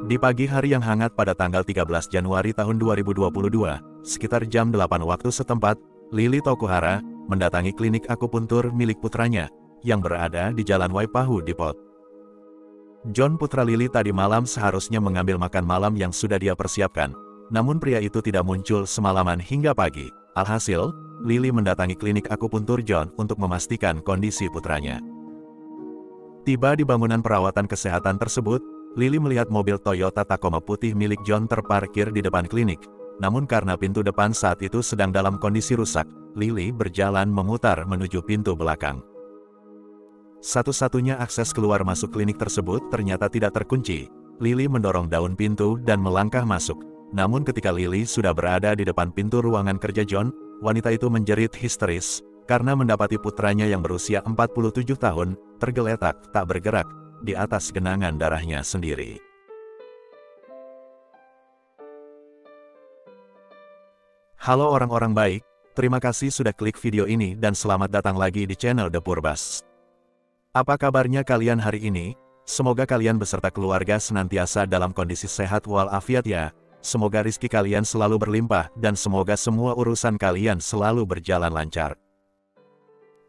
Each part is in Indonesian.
Di pagi hari yang hangat pada tanggal 13 Januari tahun 2022, sekitar jam 8 waktu setempat, Lily Tokuhara mendatangi klinik akupuntur milik putranya yang berada di Jalan Waipahu Depot. John, putra Lily, tadi malam seharusnya mengambil makan malam yang sudah dia persiapkan, namun pria itu tidak muncul semalaman hingga pagi. Alhasil, Lily mendatangi klinik akupuntur John untuk memastikan kondisi putranya. Tiba di bangunan perawatan kesehatan tersebut, Lily melihat mobil Toyota Tacoma putih milik John terparkir di depan klinik. Namun karena pintu depan saat itu sedang dalam kondisi rusak, Lily berjalan memutar menuju pintu belakang. Satu-satunya akses keluar masuk klinik tersebut ternyata tidak terkunci. Lily mendorong daun pintu dan melangkah masuk. Namun ketika Lily sudah berada di depan pintu ruangan kerja John, wanita itu menjerit histeris karena mendapati putranya yang berusia 47 tahun tergeletak tak bergerak di atas genangan darahnya sendiri. Halo orang-orang baik, terima kasih sudah klik video ini dan selamat datang lagi di channel The Purbas. Apa kabarnya kalian hari ini? Semoga kalian beserta keluarga senantiasa dalam kondisi sehat walafiat ya. Semoga rizki kalian selalu berlimpah dan semoga semua urusan kalian selalu berjalan lancar.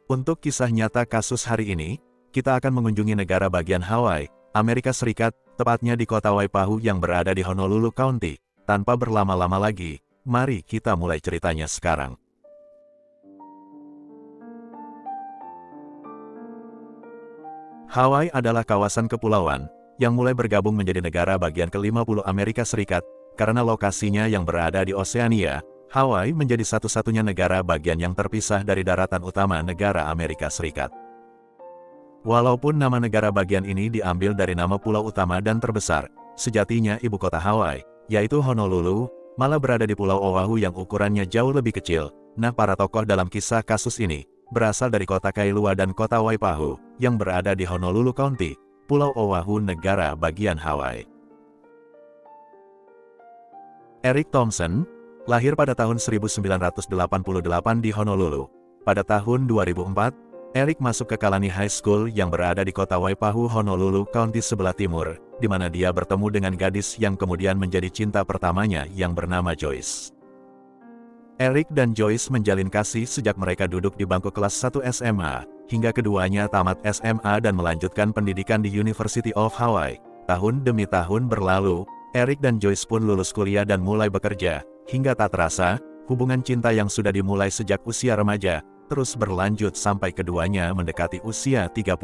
Untuk kisah nyata kasus hari ini, kita akan mengunjungi negara bagian Hawaii, Amerika Serikat, tepatnya di kota Waipahu yang berada di Honolulu County. Tanpa berlama-lama lagi, mari kita mulai ceritanya sekarang. Hawaii adalah kawasan kepulauan yang mulai bergabung menjadi negara bagian ke-50 Amerika Serikat. Karena lokasinya yang berada di Oseania, Hawaii menjadi satu-satunya negara bagian yang terpisah dari daratan utama negara Amerika Serikat. Walaupun nama negara bagian ini diambil dari nama pulau utama dan terbesar, sejatinya ibu kota Hawaii, yaitu Honolulu, malah berada di Pulau Oahu yang ukurannya jauh lebih kecil. Nah, para tokoh dalam kisah kasus ini berasal dari kota Kailua dan kota Waipahu, yang berada di Honolulu County, Pulau Oahu, negara bagian Hawaii. Eric Thompson lahir pada tahun 1988 di Honolulu. Pada tahun 2004, Eric masuk ke Kalani High School yang berada di kota Waipahu, Honolulu County sebelah timur, di mana dia bertemu dengan gadis yang kemudian menjadi cinta pertamanya yang bernama Joyce. Eric dan Joyce menjalin kasih sejak mereka duduk di bangku kelas 1 SMA, hingga keduanya tamat SMA dan melanjutkan pendidikan di University of Hawaii. Tahun demi tahun berlalu, Eric dan Joyce pun lulus kuliah dan mulai bekerja, hingga tak terasa, hubungan cinta yang sudah dimulai sejak usia remaja, terus berlanjut sampai keduanya mendekati usia 30.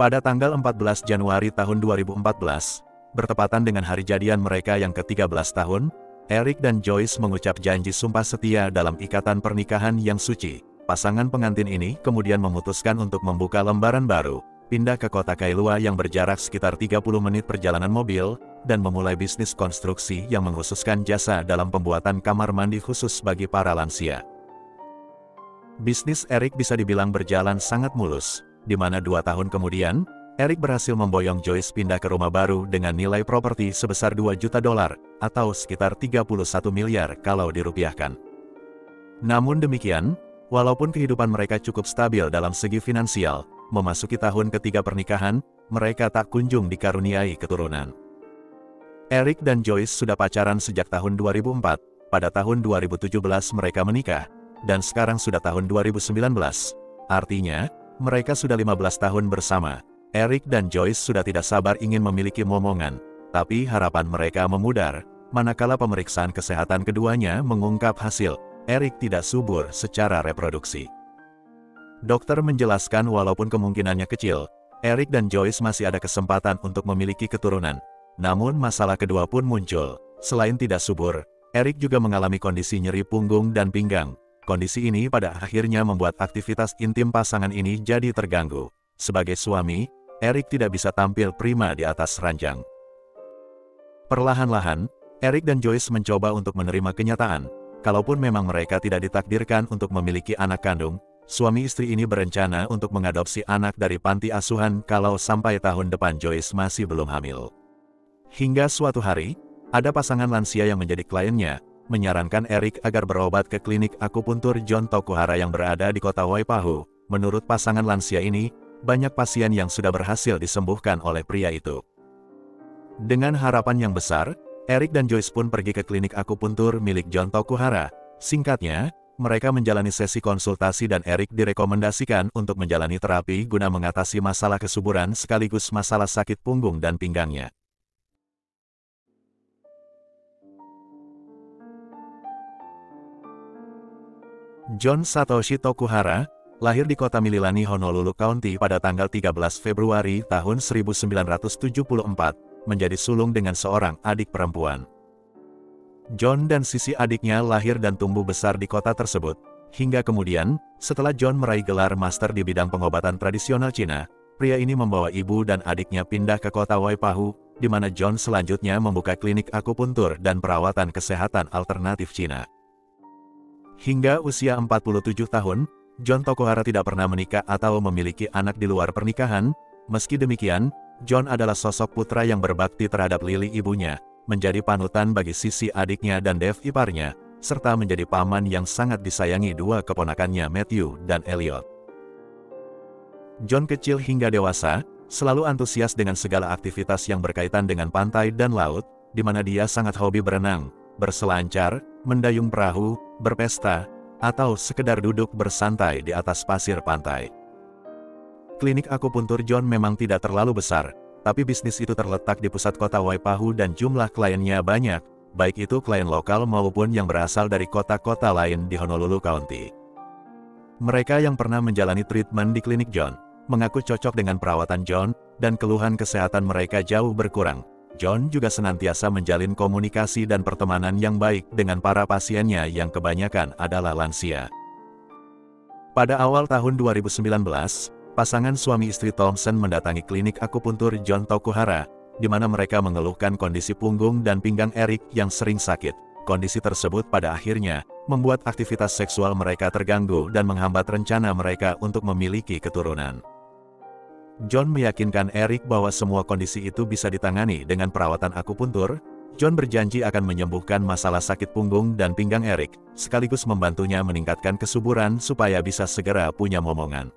Pada tanggal 14 Januari tahun 2014, bertepatan dengan hari jadian mereka yang ke-13 tahun, Eric dan Joyce mengucap janji sumpah setia dalam ikatan pernikahan yang suci. Pasangan pengantin ini kemudian memutuskan untuk membuka lembaran baru, pindah ke kota Kailua yang berjarak sekitar 30 menit perjalanan mobil, dan memulai bisnis konstruksi yang mengkhususkan jasa dalam pembuatan kamar mandi khusus bagi para lansia. Bisnis Eric bisa dibilang berjalan sangat mulus, di mana 2 tahun kemudian, Eric berhasil memboyong Joyce pindah ke rumah baru dengan nilai properti sebesar $2 juta, atau sekitar 31 miliar kalau dirupiahkan. Namun demikian, walaupun kehidupan mereka cukup stabil dalam segi finansial, memasuki tahun ketiga pernikahan, mereka tak kunjung dikaruniai keturunan. Eric dan Joyce sudah pacaran sejak tahun 2004, pada tahun 2017 mereka menikah, dan sekarang sudah tahun 2019. Artinya, mereka sudah 15 tahun bersama. Eric dan Joyce sudah tidak sabar ingin memiliki momongan, tapi harapan mereka memudar, manakala pemeriksaan kesehatan keduanya mengungkap hasil, Eric tidak subur secara reproduksi. Dokter menjelaskan walaupun kemungkinannya kecil, Eric dan Joyce masih ada kesempatan untuk memiliki keturunan. Namun masalah kedua pun muncul. Selain tidak subur, Eric juga mengalami kondisi nyeri punggung dan pinggang. Kondisi ini pada akhirnya membuat aktivitas intim pasangan ini jadi terganggu. Sebagai suami, Eric tidak bisa tampil prima di atas ranjang. Perlahan-lahan, Eric dan Joyce mencoba untuk menerima kenyataan. Kalaupun memang mereka tidak ditakdirkan untuk memiliki anak kandung, suami istri ini berencana untuk mengadopsi anak dari panti asuhan kalau sampai tahun depan Joyce masih belum hamil. Hingga suatu hari, ada pasangan lansia yang menjadi kliennya, menyarankan Eric agar berobat ke klinik akupuntur John Tokuhara yang berada di kota Waipahu. Menurut pasangan lansia ini, banyak pasien yang sudah berhasil disembuhkan oleh pria itu. Dengan harapan yang besar, Eric dan Joyce pun pergi ke klinik akupuntur milik John Tokuhara. Singkatnya, mereka menjalani sesi konsultasi dan Eric direkomendasikan untuk menjalani terapi guna mengatasi masalah kesuburan sekaligus masalah sakit punggung dan pinggangnya. John Satoshi Tokuhara, lahir di kota Mililani, Honolulu County pada tanggal 13 Februari tahun 1974, menjadi sulung dengan seorang adik perempuan. John dan sisi adiknya lahir dan tumbuh besar di kota tersebut, hingga kemudian, setelah John meraih gelar master di bidang pengobatan tradisional Cina, pria ini membawa ibu dan adiknya pindah ke kota Waipahu, di mana John selanjutnya membuka klinik akupuntur dan perawatan kesehatan alternatif Cina. Hingga usia 47 tahun, John Tokuhara tidak pernah menikah atau memiliki anak di luar pernikahan. Meski demikian, John adalah sosok putra yang berbakti terhadap Lily ibunya, menjadi panutan bagi sisi adiknya dan Dave iparnya, serta menjadi paman yang sangat disayangi dua keponakannya Matthew dan Elliot. John kecil hingga dewasa, selalu antusias dengan segala aktivitas yang berkaitan dengan pantai dan laut, di mana dia sangat hobi berenang, berselancar, mendayung perahu, berpesta, atau sekedar duduk bersantai di atas pasir pantai. Klinik akupuntur John memang tidak terlalu besar, tapi bisnis itu terletak di pusat kota Waipahu dan jumlah kliennya banyak, baik itu klien lokal maupun yang berasal dari kota-kota lain di Honolulu County. Mereka yang pernah menjalani treatment di klinik John, mengaku cocok dengan perawatan John, dan keluhan kesehatan mereka jauh berkurang. John juga senantiasa menjalin komunikasi dan pertemanan yang baik dengan para pasiennya yang kebanyakan adalah lansia. Pada awal tahun 2019, pasangan suami istri Thompson mendatangi klinik akupuntur John Tokuhara, di mana mereka mengeluhkan kondisi punggung dan pinggang Eric yang sering sakit. Kondisi tersebut pada akhirnya membuat aktivitas seksual mereka terganggu dan menghambat rencana mereka untuk memiliki keturunan. John meyakinkan Eric bahwa semua kondisi itu bisa ditangani dengan perawatan akupuntur. John berjanji akan menyembuhkan masalah sakit punggung dan pinggang Eric, sekaligus membantunya meningkatkan kesuburan supaya bisa segera punya momongan.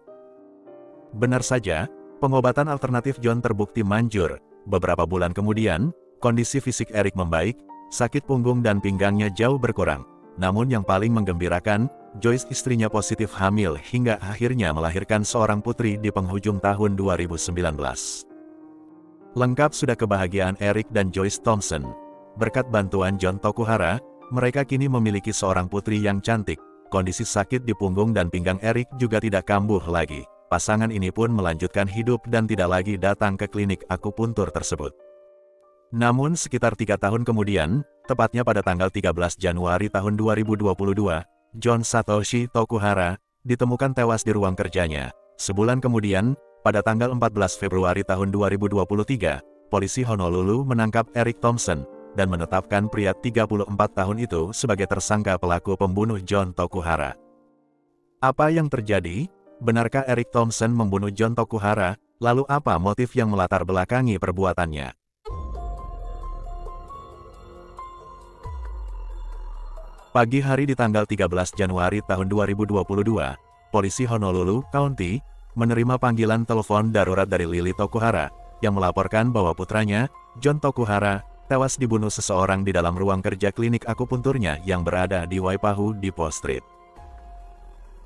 Benar saja, pengobatan alternatif John terbukti manjur. Beberapa bulan kemudian, kondisi fisik Eric membaik, sakit punggung dan pinggangnya jauh berkurang. Namun yang paling menggembirakan, Joyce istrinya positif hamil hingga akhirnya melahirkan seorang putri di penghujung tahun 2019. Lengkap sudah kebahagiaan Eric dan Joyce Thompson. Berkat bantuan John Tokuhara, mereka kini memiliki seorang putri yang cantik. Kondisi sakit di punggung dan pinggang Eric juga tidak kambuh lagi. Pasangan ini pun melanjutkan hidup dan tidak lagi datang ke klinik akupuntur tersebut. Namun sekitar 3 tahun kemudian, tepatnya pada tanggal 13 Januari tahun 2022, John Satoshi Tokuhara ditemukan tewas di ruang kerjanya. Sebulan kemudian, pada tanggal 14 Februari tahun 2023, polisi Honolulu menangkap Eric Thompson dan menetapkan pria 34 tahun itu sebagai tersangka pelaku pembunuh John Tokuhara. Apa yang terjadi? Benarkah Eric Thompson membunuh John Tokuhara? Lalu apa motif yang melatar belakangi perbuatannya? Pagi hari di tanggal 13 Januari tahun 2022, polisi Honolulu County menerima panggilan telepon darurat dari Lily Tokuhara yang melaporkan bahwa putranya, John Tokuhara, tewas dibunuh seseorang di dalam ruang kerja klinik akupunturnya yang berada di Waipahu Depot Street.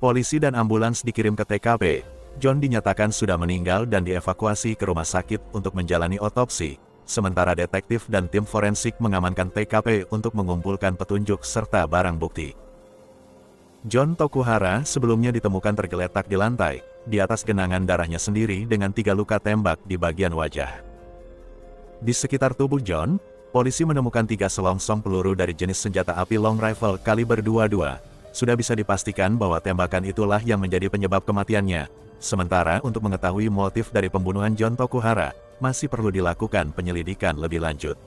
Polisi dan ambulans dikirim ke TKP. John dinyatakan sudah meninggal dan dievakuasi ke rumah sakit untuk menjalani otopsi. Sementara detektif dan tim forensik mengamankan TKP untuk mengumpulkan petunjuk serta barang bukti. John Tokuhara sebelumnya ditemukan tergeletak di lantai, di atas genangan darahnya sendiri dengan 3 luka tembak di bagian wajah. Di sekitar tubuh John, polisi menemukan 3 selongsong peluru dari jenis senjata api long rifle kaliber 22. Sudah bisa dipastikan bahwa tembakan itulah yang menjadi penyebab kematiannya. Sementara untuk mengetahui motif dari pembunuhan John Tokuhara, masih perlu dilakukan penyelidikan lebih lanjut.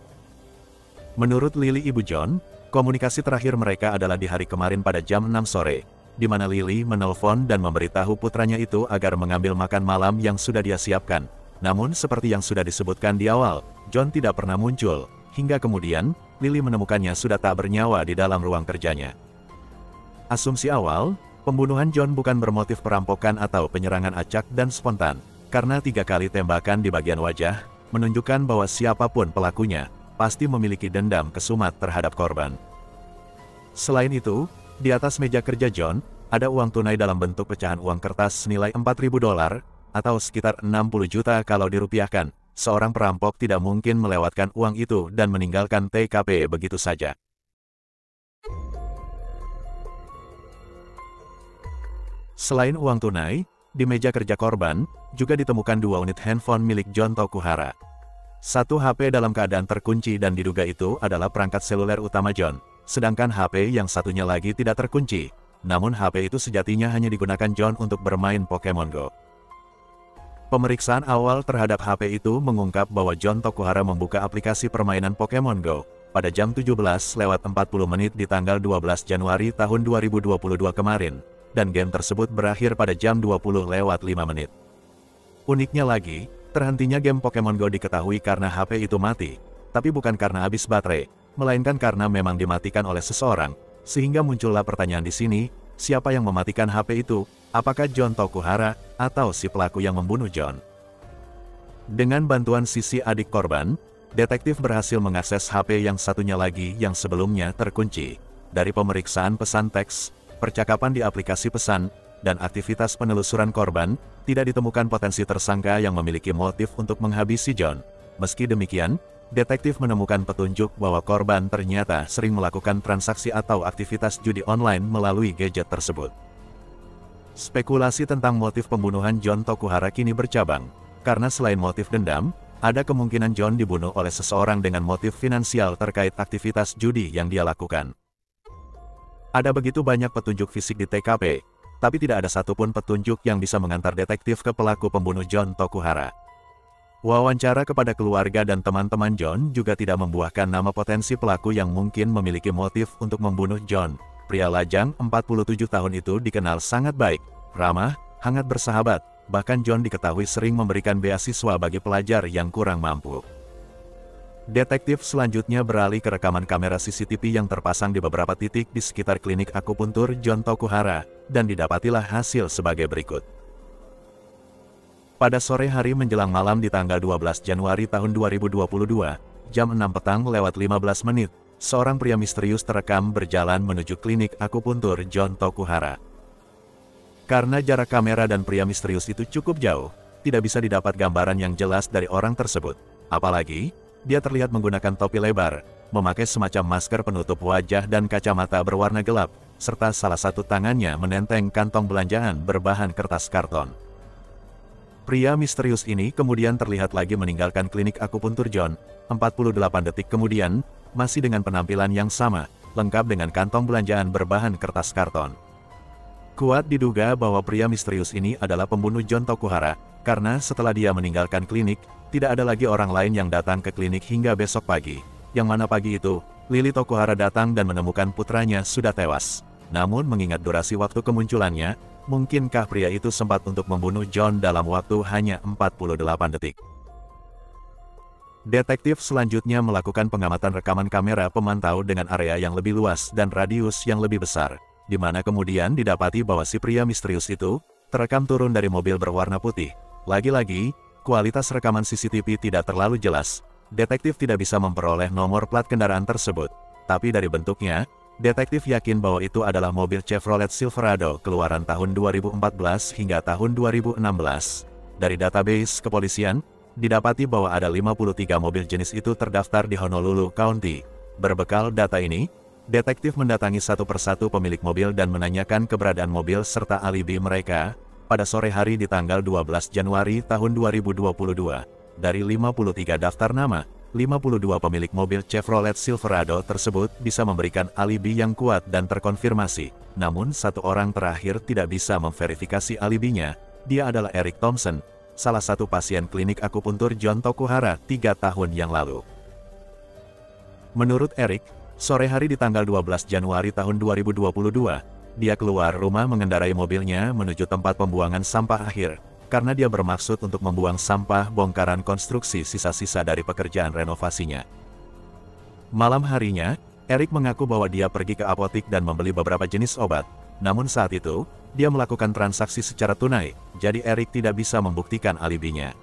Menurut Lily ibu John, komunikasi terakhir mereka adalah di hari kemarin pada jam 6 sore, di mana Lily menelpon dan memberitahu putranya itu agar mengambil makan malam yang sudah dia siapkan. Namun seperti yang sudah disebutkan di awal, John tidak pernah muncul, hingga kemudian, Lily menemukannya sudah tak bernyawa di dalam ruang kerjanya. Asumsi awal, pembunuhan John bukan bermotif perampokan atau penyerangan acak dan spontan. Karena 3 kali tembakan di bagian wajah, menunjukkan bahwa siapapun pelakunya, pasti memiliki dendam kesumat terhadap korban. Selain itu, di atas meja kerja John, ada uang tunai dalam bentuk pecahan uang kertas senilai $4.000, atau sekitar 60 juta kalau dirupiahkan. Seorang perampok tidak mungkin melewatkan uang itu dan meninggalkan TKP begitu saja. Selain uang tunai, di meja kerja korban, juga ditemukan 2 unit handphone milik John Tokuhara. Satu HP dalam keadaan terkunci dan diduga itu adalah perangkat seluler utama John, sedangkan HP yang satunya lagi tidak terkunci. Namun HP itu sejatinya hanya digunakan John untuk bermain Pokemon Go. Pemeriksaan awal terhadap HP itu mengungkap bahwa John Tokuhara membuka aplikasi permainan Pokemon Go pada jam 17:40 di tanggal 12 Januari tahun 2022 kemarin, dan game tersebut berakhir pada jam 20:05. Uniknya lagi, terhentinya game Pokemon Go diketahui karena HP itu mati, tapi bukan karena habis baterai, melainkan karena memang dimatikan oleh seseorang, sehingga muncullah pertanyaan di sini, siapa yang mematikan HP itu? Apakah John Tokuhara, atau si pelaku yang membunuh John? Dengan bantuan sisi adik korban, detektif berhasil mengakses HP yang satunya lagi yang sebelumnya terkunci. Dari pemeriksaan pesan teks, percakapan di aplikasi pesan, dan aktivitas penelusuran korban, tidak ditemukan potensi tersangka yang memiliki motif untuk menghabisi John. Meski demikian, detektif menemukan petunjuk bahwa korban ternyata sering melakukan transaksi atau aktivitas judi online melalui gadget tersebut. Spekulasi tentang motif pembunuhan John Tokuhara kini bercabang, karena selain motif dendam, ada kemungkinan John dibunuh oleh seseorang dengan motif finansial terkait aktivitas judi yang dia lakukan. Ada begitu banyak petunjuk fisik di TKP, tapi tidak ada satupun petunjuk yang bisa mengantar detektif ke pelaku pembunuh John Tokuhara. Wawancara kepada keluarga dan teman-teman John juga tidak membuahkan nama potensi pelaku yang mungkin memiliki motif untuk membunuh John. Pria lajang 47 tahun itu dikenal sangat baik, ramah, hangat bersahabat, bahkan John diketahui sering memberikan beasiswa bagi pelajar yang kurang mampu. Detektif selanjutnya beralih ke rekaman kamera CCTV yang terpasang di beberapa titik di sekitar klinik akupuntur John Tokuhara, dan didapatilah hasil sebagai berikut. Pada sore hari menjelang malam di tanggal 12 Januari tahun 2022, jam 6 petang lewat 15 menit, seorang pria misterius terekam berjalan menuju klinik akupuntur John Tokuhara. Karena jarak kamera dan pria misterius itu cukup jauh, tidak bisa didapat gambaran yang jelas dari orang tersebut. Apalagi, dia terlihat menggunakan topi lebar, memakai semacam masker penutup wajah dan kacamata berwarna gelap, serta salah satu tangannya menenteng kantong belanjaan berbahan kertas karton. Pria misterius ini kemudian terlihat lagi meninggalkan klinik akupuntur John, 48 detik kemudian, masih dengan penampilan yang sama, lengkap dengan kantong belanjaan berbahan kertas karton. Kuat diduga bahwa pria misterius ini adalah pembunuh John Tokuhara, karena setelah dia meninggalkan klinik, tidak ada lagi orang lain yang datang ke klinik hingga besok pagi. Yang mana pagi itu, Lily Tokuhara datang dan menemukan putranya sudah tewas. Namun mengingat durasi waktu kemunculannya, mungkinkah pria itu sempat untuk membunuh John dalam waktu hanya 48 detik? Detektif selanjutnya melakukan pengamatan rekaman kamera pemantau dengan area yang lebih luas dan radius yang lebih besar, di mana kemudian didapati bahwa si pria misterius itu terekam turun dari mobil berwarna putih. Lagi-lagi, kualitas rekaman CCTV tidak terlalu jelas. Detektif tidak bisa memperoleh nomor plat kendaraan tersebut, tapi dari bentuknya, detektif yakin bahwa itu adalah mobil Chevrolet Silverado keluaran tahun 2014 hingga tahun 2016. Dari database kepolisian, didapati bahwa ada 53 mobil jenis itu terdaftar di Honolulu County. Berbekal data ini, detektif mendatangi satu persatu pemilik mobil dan menanyakan keberadaan mobil serta alibi mereka. Pada sore hari di tanggal 12 Januari tahun 2022, dari 53 daftar nama, 52 pemilik mobil Chevrolet Silverado tersebut bisa memberikan alibi yang kuat dan terkonfirmasi. Namun satu orang terakhir tidak bisa memverifikasi alibinya, dia adalah Eric Thompson, salah satu pasien klinik akupuntur John Tokuhara 3 tahun yang lalu. Menurut Eric, sore hari di tanggal 12 Januari tahun 2022, dia keluar rumah mengendarai mobilnya menuju tempat pembuangan sampah akhir, karena dia bermaksud untuk membuang sampah bongkaran konstruksi sisa-sisa dari pekerjaan renovasinya. Malam harinya, Eric mengaku bahwa dia pergi ke apotik dan membeli beberapa jenis obat, namun saat itu, dia melakukan transaksi secara tunai, jadi Eric tidak bisa membuktikan alibinya.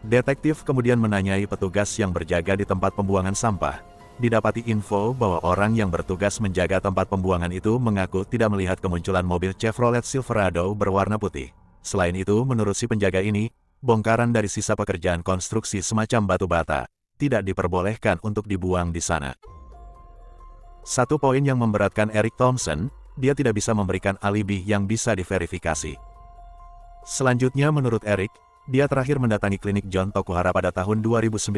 Detektif kemudian menanyai petugas yang berjaga di tempat pembuangan sampah. Didapati info bahwa orang yang bertugas menjaga tempat pembuangan itu mengaku tidak melihat kemunculan mobil Chevrolet Silverado berwarna putih. Selain itu, menurut si penjaga ini, bongkaran dari sisa pekerjaan konstruksi semacam batu bata tidak diperbolehkan untuk dibuang di sana. Satu poin yang memberatkan Eric Thompson, dia tidak bisa memberikan alibi yang bisa diverifikasi. Selanjutnya menurut Eric, dia terakhir mendatangi klinik John Tokuhara pada tahun 2019,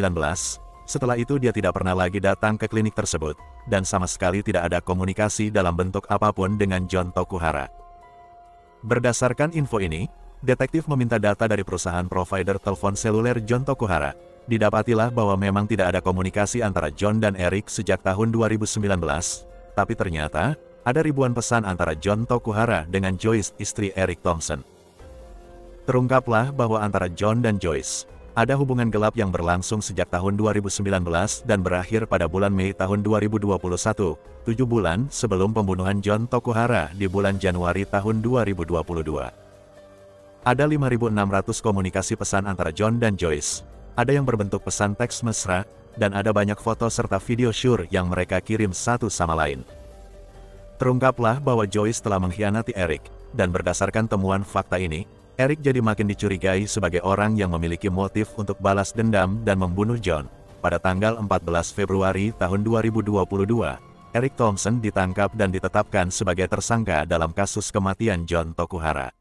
setelah itu dia tidak pernah lagi datang ke klinik tersebut, dan sama sekali tidak ada komunikasi dalam bentuk apapun dengan John Tokuhara. Berdasarkan info ini, detektif meminta data dari perusahaan provider telepon seluler John Tokuhara. Didapatilah bahwa memang tidak ada komunikasi antara John dan Eric sejak tahun 2019, tapi ternyata, ada ribuan pesan antara John Tokuhara dengan Joyce, istri Eric Thompson. Terungkaplah bahwa antara John dan Joyce ada hubungan gelap yang berlangsung sejak tahun 2019 dan berakhir pada bulan Mei tahun 2021, 7 bulan sebelum pembunuhan John Tokuhara di bulan Januari tahun 2022. Ada 5.600 komunikasi pesan antara John dan Joyce. Ada yang berbentuk pesan teks mesra, dan ada banyak foto serta video syur yang mereka kirim satu sama lain. Terungkaplah bahwa Joyce telah mengkhianati Eric, dan berdasarkan temuan fakta ini, Eric jadi makin dicurigai sebagai orang yang memiliki motif untuk balas dendam dan membunuh John. Pada tanggal 14 Februari tahun 2022, Eric Thompson ditangkap dan ditetapkan sebagai tersangka dalam kasus kematian John Tokuhara.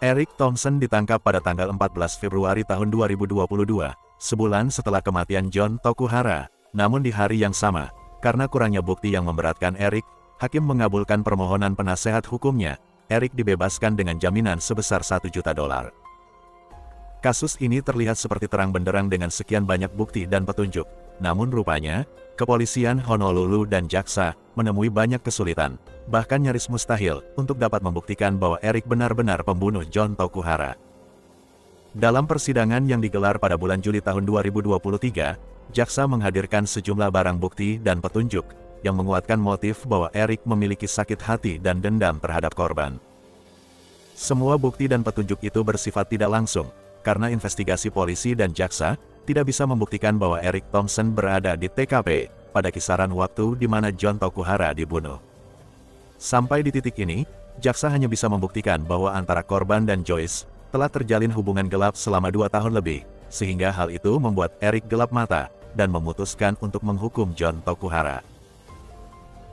Eric Thompson ditangkap pada tanggal 14 Februari tahun 2022, sebulan setelah kematian John Tokuhara. Namun di hari yang sama, karena kurangnya bukti yang memberatkan Eric, hakim mengabulkan permohonan penasehat hukumnya. Eric dibebaskan dengan jaminan sebesar $1 juta. Kasus ini terlihat seperti terang benderang dengan sekian banyak bukti dan petunjuk. Namun rupanya, kepolisian Honolulu dan jaksa menemui banyak kesulitan, bahkan nyaris mustahil, untuk dapat membuktikan bahwa Eric benar-benar pembunuh John Tokuhara. Dalam persidangan yang digelar pada bulan Juli tahun 2023, jaksa menghadirkan sejumlah barang bukti dan petunjuk yang menguatkan motif bahwa Eric memiliki sakit hati dan dendam terhadap korban. Semua bukti dan petunjuk itu bersifat tidak langsung, karena investigasi polisi dan jaksa tidak bisa membuktikan bahwa Eric Thompson berada di TKP pada kisaran waktu di mana John Tokuhara dibunuh. Sampai di titik ini, jaksa hanya bisa membuktikan bahwa antara korban dan Joyce telah terjalin hubungan gelap selama 2 tahun lebih, sehingga hal itu membuat Eric gelap mata dan memutuskan untuk menghukum John Tokuhara.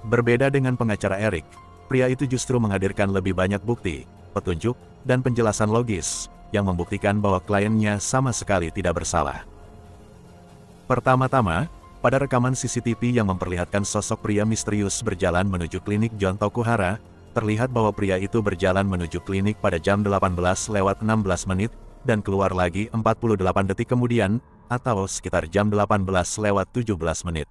Berbeda dengan pengacara Eric, pria itu justru menghadirkan lebih banyak bukti, petunjuk, dan penjelasan logis yang membuktikan bahwa kliennya sama sekali tidak bersalah. Pertama-tama, pada rekaman CCTV yang memperlihatkan sosok pria misterius berjalan menuju klinik John Tokuhara, terlihat bahwa pria itu berjalan menuju klinik pada jam 18:16 dan keluar lagi 48 detik kemudian, atau sekitar jam 18:17.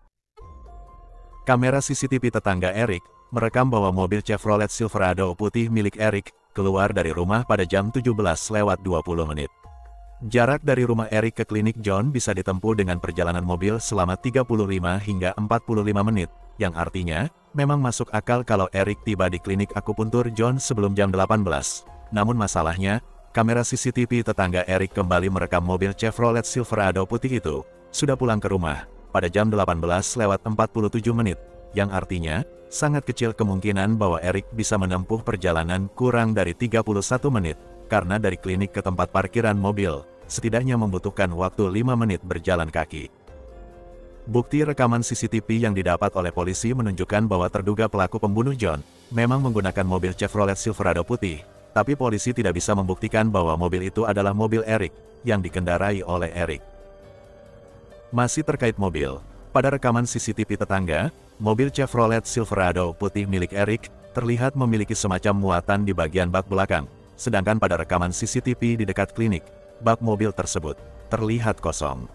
Kamera CCTV tetangga Eric merekam bahwa mobil Chevrolet Silverado putih milik Eric keluar dari rumah pada jam 17:20. Jarak dari rumah Eric ke klinik John bisa ditempuh dengan perjalanan mobil selama 35 hingga 45 menit, yang artinya, memang masuk akal kalau Eric tiba di klinik akupuntur John sebelum jam 18. Namun masalahnya, kamera CCTV tetangga Eric kembali merekam mobil Chevrolet Silverado putih itu sudah pulang ke rumah pada jam 18:47, yang artinya, sangat kecil kemungkinan bahwa Eric bisa menempuh perjalanan kurang dari 31 menit, karena dari klinik ke tempat parkiran mobil, setidaknya membutuhkan waktu 5 menit berjalan kaki. Bukti rekaman CCTV yang didapat oleh polisi menunjukkan bahwa terduga pelaku pembunuh John memang menggunakan mobil Chevrolet Silverado putih, tapi polisi tidak bisa membuktikan bahwa mobil itu adalah mobil Eric yang dikendarai oleh Eric. Masih terkait mobil, pada rekaman CCTV tetangga, mobil Chevrolet Silverado putih milik Eric terlihat memiliki semacam muatan di bagian bak belakang, sedangkan pada rekaman CCTV di dekat klinik, bak mobil tersebut terlihat kosong.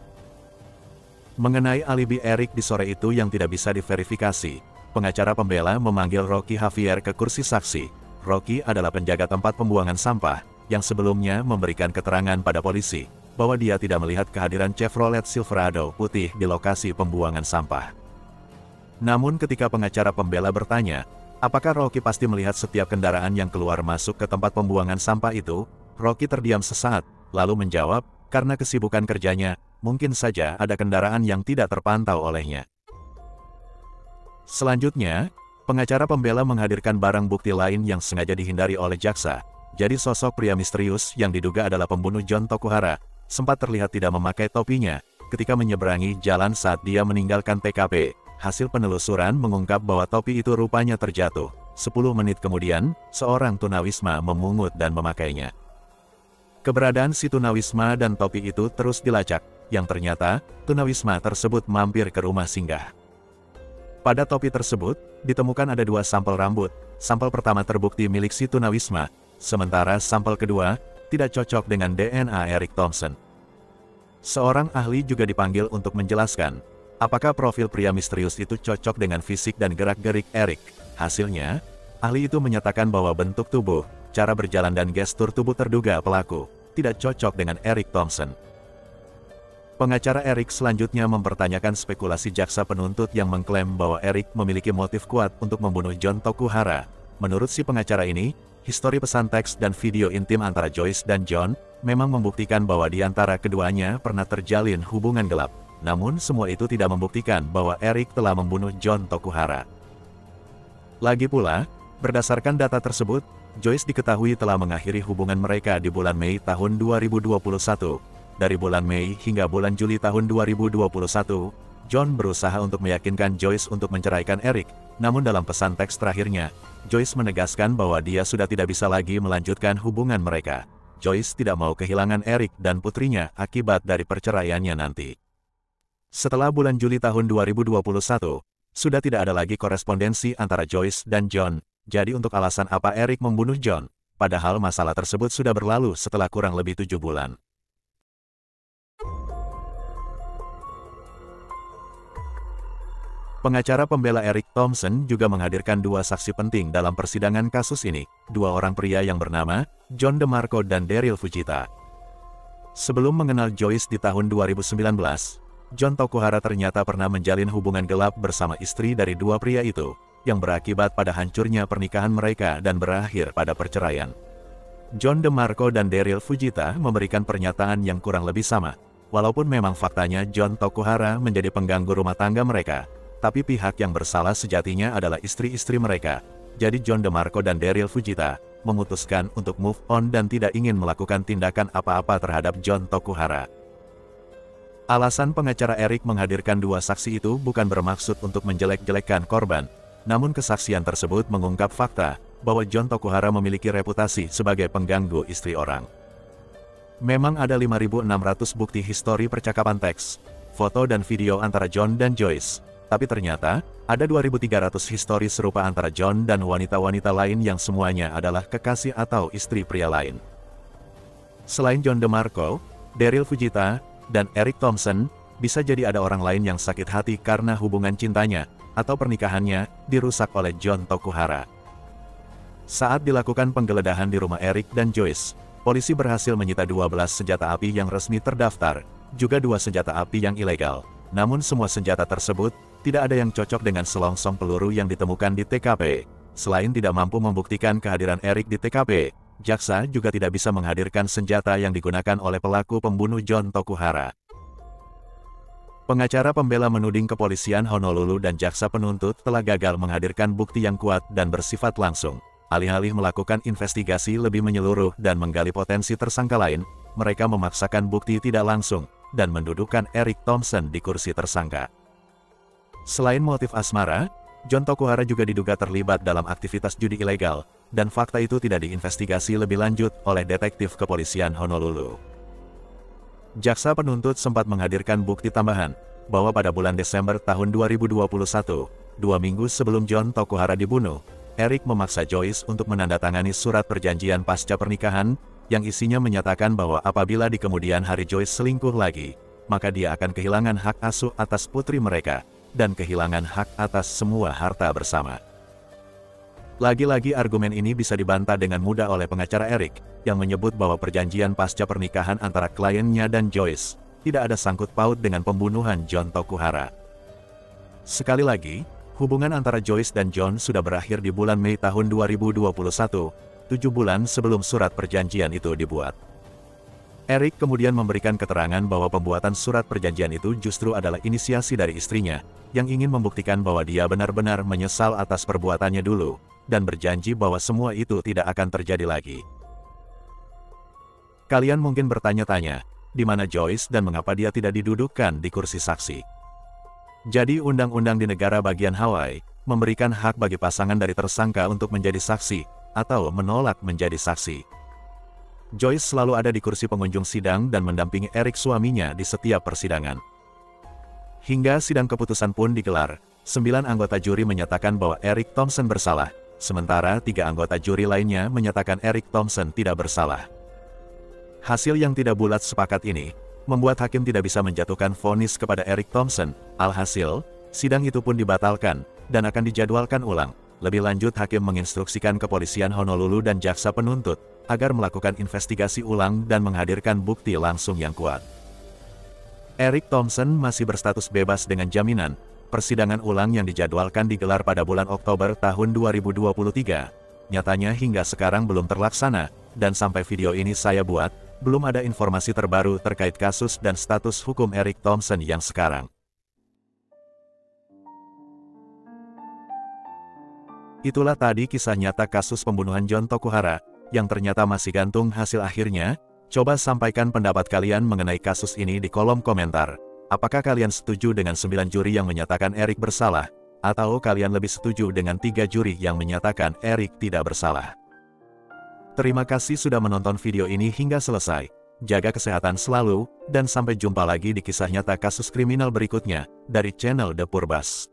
Mengenai alibi Eric di sore itu yang tidak bisa diverifikasi, pengacara pembela memanggil Rocky Javier ke kursi saksi. Rocky adalah penjaga tempat pembuangan sampah, yang sebelumnya memberikan keterangan pada polisi, bahwa dia tidak melihat kehadiran Chevrolet Silverado putih di lokasi pembuangan sampah. Namun ketika pengacara pembela bertanya, Apakah Rocky pasti melihat setiap kendaraan yang keluar masuk ke tempat pembuangan sampah itu? Rocky terdiam sesaat, lalu menjawab, karena kesibukan kerjanya, mungkin saja ada kendaraan yang tidak terpantau olehnya. Selanjutnya, pengacara pembela menghadirkan barang bukti lain yang sengaja dihindari oleh jaksa. Jadi sosok pria misterius yang diduga adalah pembunuh John Tokuhara, sempat terlihat tidak memakai topinya, ketika menyeberangi jalan saat dia meninggalkan TKP. Hasil penelusuran mengungkap bahwa topi itu rupanya terjatuh. 10 menit kemudian, seorang tunawisma memungut dan memakainya. Keberadaan si tunawisma dan topi itu terus dilacak, yang ternyata, tunawisma tersebut mampir ke rumah singgah. Pada topi tersebut, ditemukan ada 2 sampel rambut. Sampel pertama terbukti milik si tunawisma, sementara sampel kedua, tidak cocok dengan DNA Eric Thompson. Seorang ahli juga dipanggil untuk menjelaskan, apakah profil pria misterius itu cocok dengan fisik dan gerak-gerik Eric. Hasilnya, ahli itu menyatakan bahwa bentuk tubuh, cara berjalan dan gestur tubuh terduga pelaku, tidak cocok dengan Eric Thompson. Pengacara Eric selanjutnya mempertanyakan spekulasi jaksa penuntut yang mengklaim bahwa Eric memiliki motif kuat untuk membunuh John Tokuhara. Menurut si pengacara ini, histori pesan teks dan video intim antara Joyce dan John memang membuktikan bahwa di antara keduanya pernah terjalin hubungan gelap. Namun semua itu tidak membuktikan bahwa Eric telah membunuh John Tokuhara. Lagi pula, berdasarkan data tersebut, Joyce diketahui telah mengakhiri hubungan mereka di bulan Mei tahun 2021. Dari bulan Mei hingga bulan Juli tahun 2021, John berusaha untuk meyakinkan Joyce untuk menceraikan Eric. Namun dalam pesan teks terakhirnya, Joyce menegaskan bahwa dia sudah tidak bisa lagi melanjutkan hubungan mereka. Joyce tidak mau kehilangan Eric dan putrinya akibat dari perceraiannya nanti. Setelah bulan Juli tahun 2021, sudah tidak ada lagi korespondensi antara Joyce dan John. Jadi untuk alasan apa Eric membunuh John? Padahal masalah tersebut sudah berlalu setelah kurang lebih 7 bulan. Pengacara pembela Eric Thompson juga menghadirkan 2 saksi penting dalam persidangan kasus ini, 2 orang pria yang bernama John DeMarco dan Daryl Fujita. Sebelum mengenal Joyce di tahun 2019, John Tokuhara ternyata pernah menjalin hubungan gelap bersama istri dari 2 pria itu, yang berakibat pada hancurnya pernikahan mereka dan berakhir pada perceraian. John DeMarco dan Daryl Fujita memberikan pernyataan yang kurang lebih sama. Walaupun memang faktanya John Tokuhara menjadi pengganggu rumah tangga mereka, tapi pihak yang bersalah sejatinya adalah istri-istri mereka. Jadi John DeMarco dan Daryl Fujita memutuskan untuk move on dan tidak ingin melakukan tindakan apa-apa terhadap John Tokuhara. Alasan pengacara Eric menghadirkan 2 saksi itu bukan bermaksud untuk menjelek-jelekkan korban, namun kesaksian tersebut mengungkap fakta bahwa John Tokuhara memiliki reputasi sebagai pengganggu istri orang. Memang ada 5.600 bukti histori percakapan teks, foto dan video antara John dan Joyce, tapi ternyata ada 2.300 histori serupa antara John dan wanita-wanita lain yang semuanya adalah kekasih atau istri pria lain. Selain John DeMarco, Daryl Fujita, dan Eric Thompson, bisa jadi ada orang lain yang sakit hati karena hubungan cintanya, atau pernikahannya, dirusak oleh John Tokuhara. Saat dilakukan penggeledahan di rumah Eric dan Joyce, polisi berhasil menyita 12 senjata api yang resmi terdaftar, juga 2 senjata api yang ilegal. Namun semua senjata tersebut, tidak ada yang cocok dengan selongsong peluru yang ditemukan di TKP. Selain tidak mampu membuktikan kehadiran Eric di TKP, jaksa juga tidak bisa menghadirkan senjata yang digunakan oleh pelaku pembunuh John Tokuhara. Pengacara pembela menuding kepolisian Honolulu dan jaksa penuntut telah gagal menghadirkan bukti yang kuat dan bersifat langsung. Alih-alih melakukan investigasi lebih menyeluruh dan menggali potensi tersangka lain, mereka memaksakan bukti tidak langsung dan mendudukkan Eric Thompson di kursi tersangka. Selain motif asmara, John Tokuhara juga diduga terlibat dalam aktivitas judi ilegal, dan fakta itu tidak diinvestigasi lebih lanjut oleh detektif kepolisian Honolulu. Jaksa penuntut sempat menghadirkan bukti tambahan, bahwa pada bulan Desember tahun 2021, 2 minggu sebelum John Tokuhara dibunuh, Eric memaksa Joyce untuk menandatangani surat perjanjian pasca pernikahan, yang isinya menyatakan bahwa apabila di kemudian hari Joyce selingkuh lagi, maka dia akan kehilangan hak asuh atas putri mereka, dan kehilangan hak atas semua harta bersama. Lagi-lagi argumen ini bisa dibantah dengan mudah oleh pengacara Eric, yang menyebut bahwa perjanjian pasca pernikahan antara kliennya dan Joyce, tidak ada sangkut paut dengan pembunuhan John Tokuhara. Sekali lagi, Hubungan antara Joyce dan John sudah berakhir di bulan Mei tahun 2021, 7 bulan sebelum surat perjanjian itu dibuat. Eric kemudian memberikan keterangan bahwa pembuatan surat perjanjian itu justru adalah inisiasi dari istrinya, yang ingin membuktikan bahwa dia benar-benar menyesal atas perbuatannya dulu, dan berjanji bahwa semua itu tidak akan terjadi lagi. Kalian mungkin bertanya-tanya, di mana Joyce dan mengapa dia tidak didudukkan di kursi saksi. Jadi undang-undang di negara bagian Hawaii, memberikan hak bagi pasangan dari tersangka untuk menjadi saksi, atau menolak menjadi saksi. Joyce selalu ada di kursi pengunjung sidang dan mendampingi Eric suaminya di setiap persidangan. Hingga sidang keputusan pun digelar, 9 anggota juri menyatakan bahwa Eric Thompson bersalah, sementara 3 anggota juri lainnya menyatakan Eric Thompson tidak bersalah. Hasil yang tidak bulat sepakat ini, membuat hakim tidak bisa menjatuhkan vonis kepada Eric Thompson. Alhasil, sidang itu pun dibatalkan, dan akan dijadwalkan ulang. Lebih lanjut, hakim menginstruksikan kepolisian Honolulu dan jaksa penuntut, agar melakukan investigasi ulang dan menghadirkan bukti langsung yang kuat. Eric Thompson masih berstatus bebas dengan jaminan. Persidangan ulang yang dijadwalkan digelar pada bulan Oktober tahun 2023. Nyatanya hingga sekarang belum terlaksana, dan sampai video ini saya buat, belum ada informasi terbaru terkait kasus dan status hukum Eric Thompson yang sekarang. Itulah tadi kisah nyata kasus pembunuhan John Tokuhara, yang ternyata masih gantung hasil akhirnya. Coba sampaikan pendapat kalian mengenai kasus ini di kolom komentar. Apakah kalian setuju dengan 9 juri yang menyatakan Eric bersalah? Atau kalian lebih setuju dengan 3 juri yang menyatakan Eric tidak bersalah? Terima kasih sudah menonton video ini hingga selesai. Jaga kesehatan selalu, dan sampai jumpa lagi di kisah nyata kasus kriminal berikutnya, dari channel The Purbas.